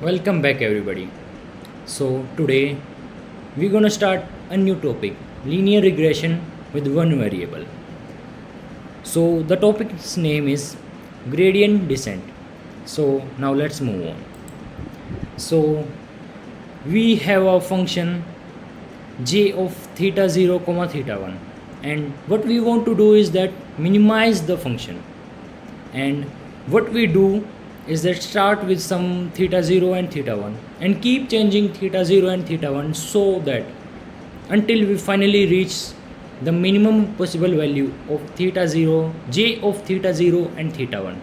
Welcome back, everybody. So, today we're gonna start a new topic, linear regression with one variable. So, the topic's name is gradient descent. So, now let's move on. So, we have a function j of theta 0 comma theta 1, and what we want to do is that minimize the function, and what we do is that start with some theta 0 and theta 1 and keep changing theta 0 and theta 1 so that until we finally reach the minimum possible value of theta 0, j of theta 0 and theta 1.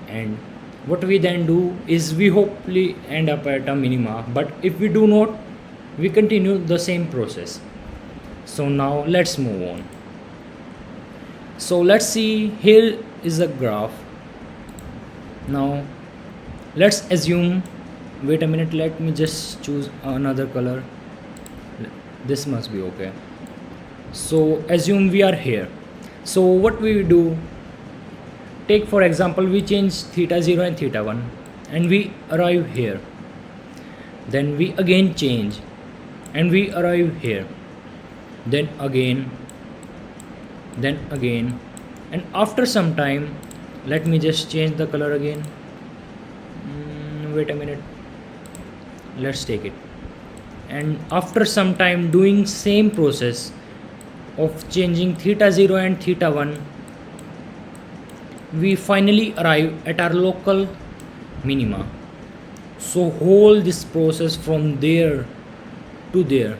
And what we then do is we hopefully end up at a minima, but if we do not, we continue the same process. So now let's move on. So let's see, here is a graph. Now let's assume, wait a minute, let me just choose another color. This must be okay. So assume we are here. So what we do, take for example, we change theta 0 and theta 1 and we arrive here. Then we again change and we arrive here. Then again, and after some time, let me just change the color again. Wait a minute, let's take it. And after some time doing same process of changing theta 0 and theta 1, we finally arrive at our local minima. So hold this process from there to there.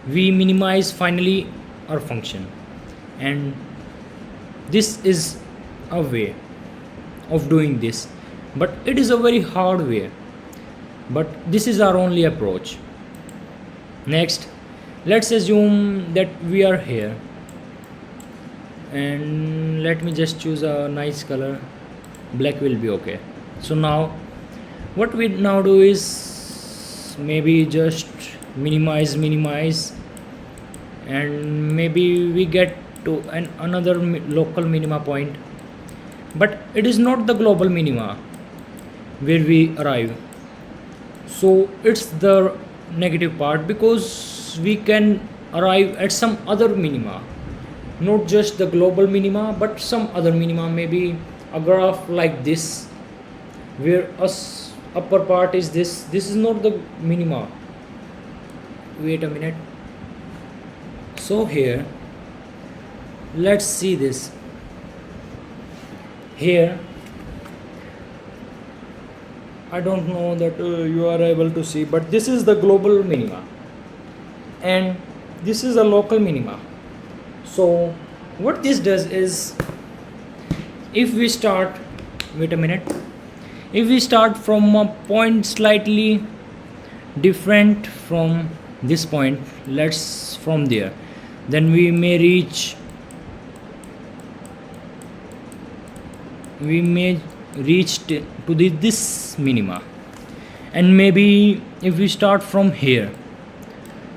We minimize finally our function, and this is a way of doing this, but it is a very hard way, but this is our only approach. Next, let's assume that we are here, and let me just choose a nice color. Black will be okay. So now what we now do is maybe just minimize, and maybe we get to another local minima point, but it is not the global minima where we arrive. So it's the negative part, because we can arrive at some other minima, not just the global minima but some other minima, maybe a graph like this where upper part is this is not the minima. Wait a minute. So here, let's see this. Here, I don't know that you are able to see, but this is the global minima and this is a local minima. So what this does is, if we start, wait a minute, if we start from a point slightly different from this point, let's from there, then we may reach to this minima. And maybe if we start from here,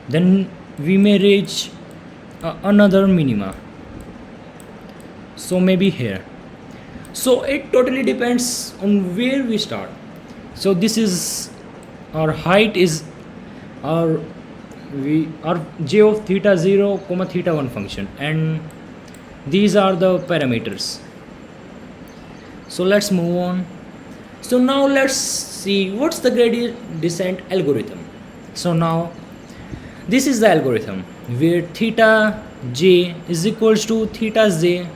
then we may reach another minima, so maybe here. So it totally depends on where we start. So this is our height, is our j of theta 0 comma theta 1 function, and these are the parameters. So let's move on. So now let's see what's the gradient descent algorithm. So now this is the algorithm where theta j is equals to theta j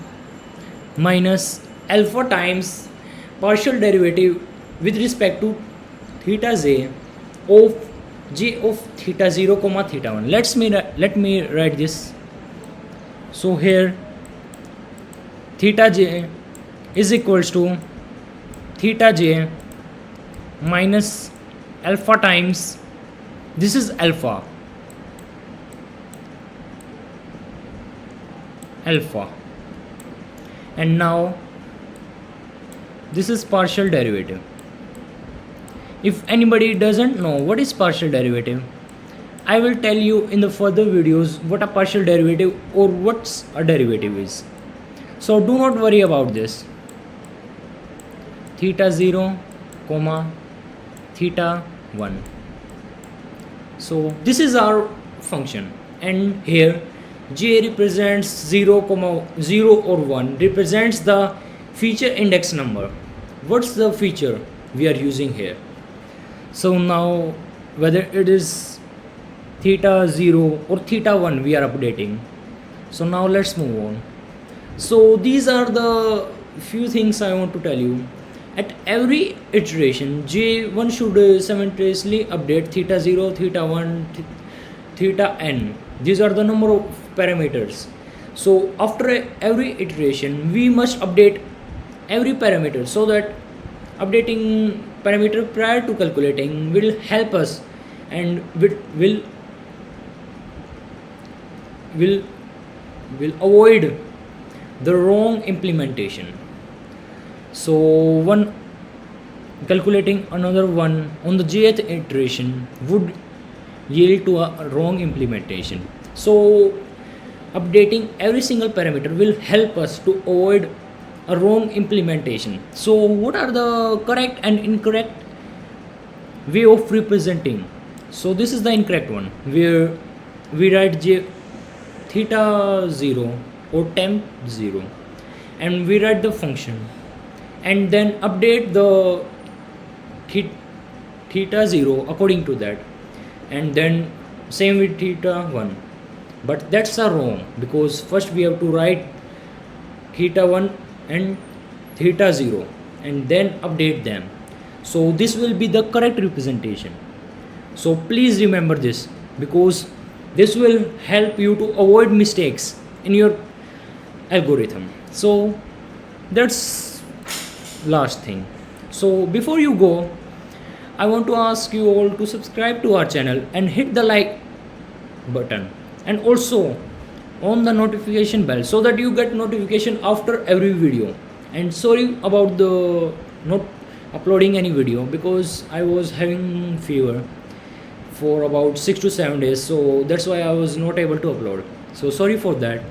minus alpha times partial derivative with respect to theta j of theta 0 comma theta 1. Let me write this. So here theta j is equals to theta j minus alpha times, this is alpha, and now this is partial derivative. If anybody doesn't know what is partial derivative, I will tell you in the further videos what a partial derivative or what's a derivative is. So do not worry about this. Theta 0 comma theta 1. So this is our function, and here j represents 0 comma 0 or 1 represents the feature index number. What's the feature we are using here? So now whether it is theta 0 or theta 1 we are updating. So now let's move on. So these are the few things I want to tell you. At every iteration j1 should simultaneously update theta 0, theta 1, theta n. These are the number of parameters. So after every iteration we must update every parameter, so that updating parameter prior to calculating will help us and will avoid the wrong implementation. So one calculating another one on the jth iteration would yield to a wrong implementation. So updating every single parameter will help us to avoid a wrong implementation. So what are the correct and incorrect way of representing? So this is the incorrect one, where we write theta 0 or temp 0 and we write the function and then update the theta 0 according to that, and then same with theta 1. But that's a wrong, because first we have to write theta 1 and theta 0 and then update them. So this will be the correct representation. So please remember this, because this will help you to avoid mistakes in your algorithm. So that's last thing. So before you go, I want to ask you all to subscribe to our channel and hit the like button, and also on the notification bell, so that you get notification after every video. And sorry about the not uploading any video, because I was having fever for about 6 to 7 days, so that's why I was not able to upload. So sorry for that.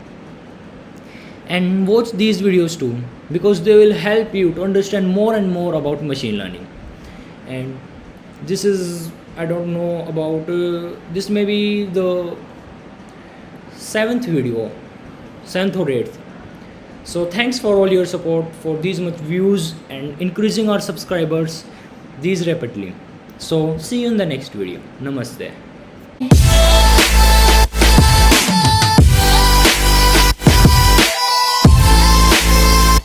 And watch these videos too, because they will help you to understand more and more about machine learning. And this is, I don't know about this may be the 7th video, 7th or 8th. So thanks for all your support for these much views and increasing our subscribers these rapidly. So see you in the next video. Namaste.